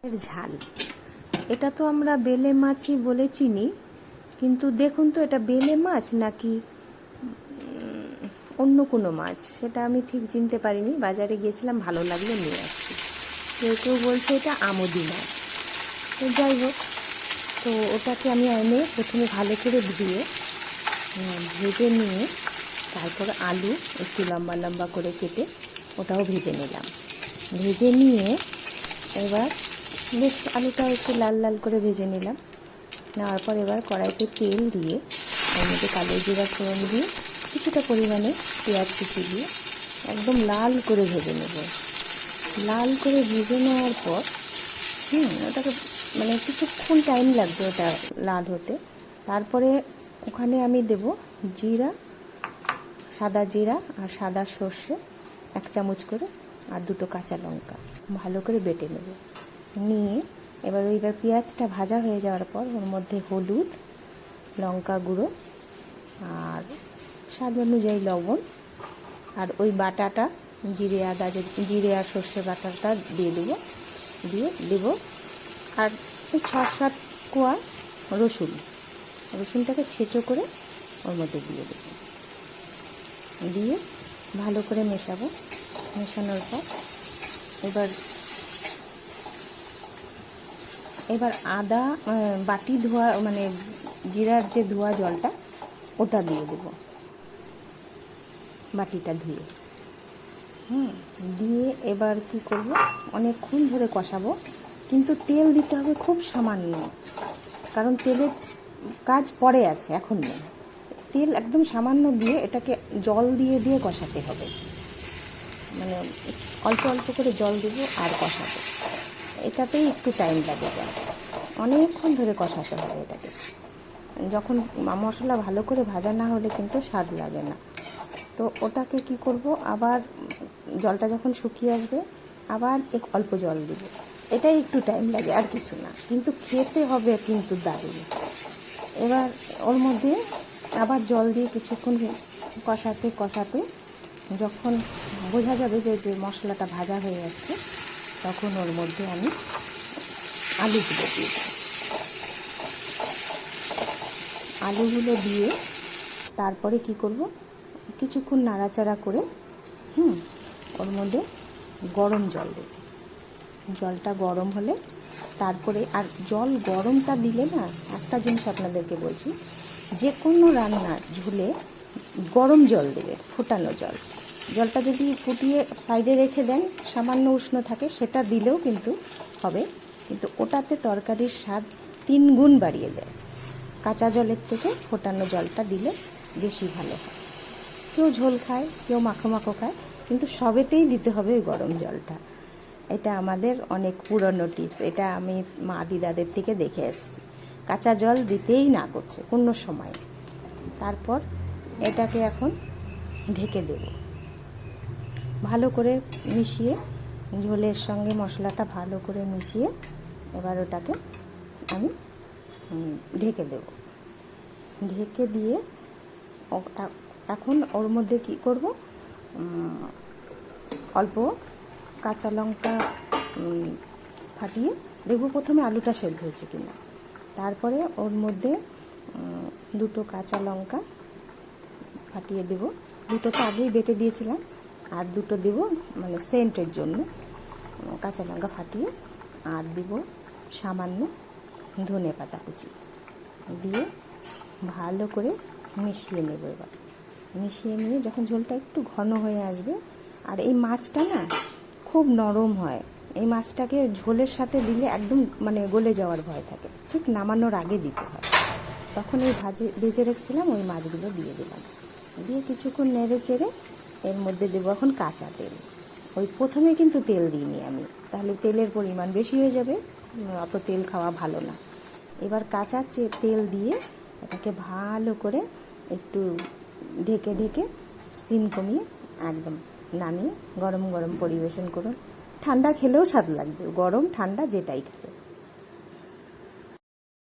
এর ঝাল। এটা তো আমরা বেলে মাছই বলে চিনি, কিন্তু দেখুন তো এটা বেলে মাছ নাকি অন্য কোনো মাছ সেটা আমি ঠিক চিনতে পারিনি। বাজারে গিয়েছিলাম, ভালো লাগলো নিয়ে আসছি। কেউ কেউ বলছে এটা আমুদি মাছ। তো যাই হোক, তো ওটাকে আমি এনে প্রথমে ভালো করে ধুয়ে ভেজে নিয়ে তারপর আলু একটু লম্বা লম্বা করে কেটে ওটাও ভেজে নিলাম। ভেজে নিয়ে এবার বেশ আলুটা একটু লাল লাল করে ভেজে নিলাম। নেওয়ার পর এবার কড়াইতে তেল দিয়ে এর মধ্যে কালো জিরা ফোড়ন দিয়ে কিছুটা পরিমাণে পেঁয়াজ কুচি দিয়ে একদম লাল করে ভেজে নেব। লাল করে ভেজে নেওয়ার পর ওটাকে মানে কিছুক্ষণ টাইম লাগবে ওটা লাল হতে। তারপরে ওখানে আমি দেব জিরা, সাদা জিরা আর সাদা সর্ষে 1 চামচ করে, আর 2টো কাঁচা লঙ্কা ভালো করে বেটে নেব। নিয়ে এবার পেঁয়াজটা ভাজা হয়ে যাওয়ার পর ওর মধ্যে হলুদ, লঙ্কা গুঁড়ো আর স্বাদ অনুযায়ী লবণ আর ওই বাটাটা জিরে আর সর্ষে বাটাটা দিয়ে দেবো আর 6-7 কোয়া রসুনটাকে ছেঁচো করে ওর মধ্যে দিয়ে দেবো। দিয়ে ভালো করে মেশাবো। মেশানোর পর এবার আদা বাটি ধোয়া মানে জিরার যে ধোয়া জলটা ওটা দিয়ে দেবো, বাটিটা ধুয়ে। দিয়ে এবার কি করব, অনেকক্ষণ ধরে কষাবো, কিন্তু তেল দিতে হবে খুব সামান্য, কারণ তেলের কাজ পরে আছে, এখন নেই। তেল একদম সামান্য দিয়ে এটাকে জল দিয়ে কষাতে হবে, মানে অল্প অল্প করে জল দেবো আর কষাবো। এটাতেই একটু টাইম লাগে, অনেকক্ষণ ধরে কষাতে হবে এটাকে। যখন মশলা ভালো করে ভাজা না হলে কিন্তু স্বাদ লাগে না। তো ওটাকে কি করব, আবার জলটা যখন শুকিয়ে আসবে আবার অল্প জল দেব। এটাই একটু টাইম লাগে, আর কিছু না, কিন্তু খেতে হবে কিন্তু দারুণ। এবার ওর মধ্যে আবার জল দিয়ে কিছুক্ষণ কষাতে যখন বোঝা যাবে যে মশলাটা ভাজা হয়ে যাচ্ছে, তখন ওর মধ্যে আমি আলুগুলো দিয়ে দেব। আলুগুলো দিয়ে তারপরে কি করব, কিছুক্ষণ নাড়াচাড়া করে ওর মধ্যে গরম জল দেব। জলটা গরম হলে তারপরে, আর জল গরমটা দিলে না, একটা জিনিস আপনাদেরকে বলছি, যে কোনো রান্নার ঝোলে গরম জল দেবে, ফোটানো জলটা যদি ফুটিয়ে সাইডে রেখে দেন সামান্য উষ্ণ থাকে, সেটা দিলেও কিন্তু হবে, কিন্তু ওটাতে তরকারির স্বাদ 3 গুণ বাড়িয়ে দেয়। কাঁচা জলের থেকে ফোটানো জলটা দিলে বেশি ভালো হয়। কেউ ঝোল খায়, কেউ মাখো মাখো খায়, কিন্তু সবেতেই দিতে হবে ওই গরম জলটা। এটা আমাদের অনেক পুরনো টিপস, এটা আমি মা দিদাদের থেকে দেখে এসেছি। কাঁচা জল দিতেই না করছে কোনো সময়। তারপর এটাকে এখন ঢেকে দেব, ভালো করে মিশিয়ে, ঝোলের সঙ্গে মশলাটা ভালো করে মিশিয়ে এবার ওটাকে আমি ঢেকে দেব। ঢেকে দিয়ে এখন ওর মধ্যে কি করব, অল্প কাঁচা লঙ্কা ফাটিয়ে দেখব প্রথমে আলুটা সেদ্ধ হয়েছে কিনা। তারপরে ওর মধ্যে 2টো কাঁচা লঙ্কা ফাটিয়ে দেব। 2টো তো আগেই বেটে দিয়েছিলাম, আর 2টো দেব মানে সেন্টের জন্য কাঁচা লঙ্কা ফাটিয়ে, আর দেব সামান্য ধনেপাতা কুচি দিয়ে ভালো করে মিশিয়ে নেব। এবার মিশিয়ে নিয়ে যখন ঝোলটা একটু ঘন হয়ে আসবে, আর এই মাছটা না খুব নরম হয়, এই মাছটাকে ঝোলের সাথে দিলে একদম মানে গলে যাওয়ার ভয় থাকে, ঠিক নামানোর আগে দিতে হয়। তখন এই ভেজে রেখেছিলাম ওই মাছগুলো দিয়ে দিলাম, দিয়ে কিছুক্ষণ নেড়ে চেড়ে এর মধ্যে দেবো এখন কাঁচা তেল। ওই প্রথমে কিন্তু তেল দিইনি আমি, তাহলে তেলের পরিমাণ বেশি হয়ে যাবে, অত তেল খাওয়া ভালো না। এবার কাঁচা তেল দিয়ে এটাকে ভালো করে একটু ঢেকে সিম কমিয়ে একদম নামিয়ে গরম গরম পরিবেশন করুন। ঠান্ডা খেলেও স্বাদ লাগবে, গরম ঠান্ডা যেটাই।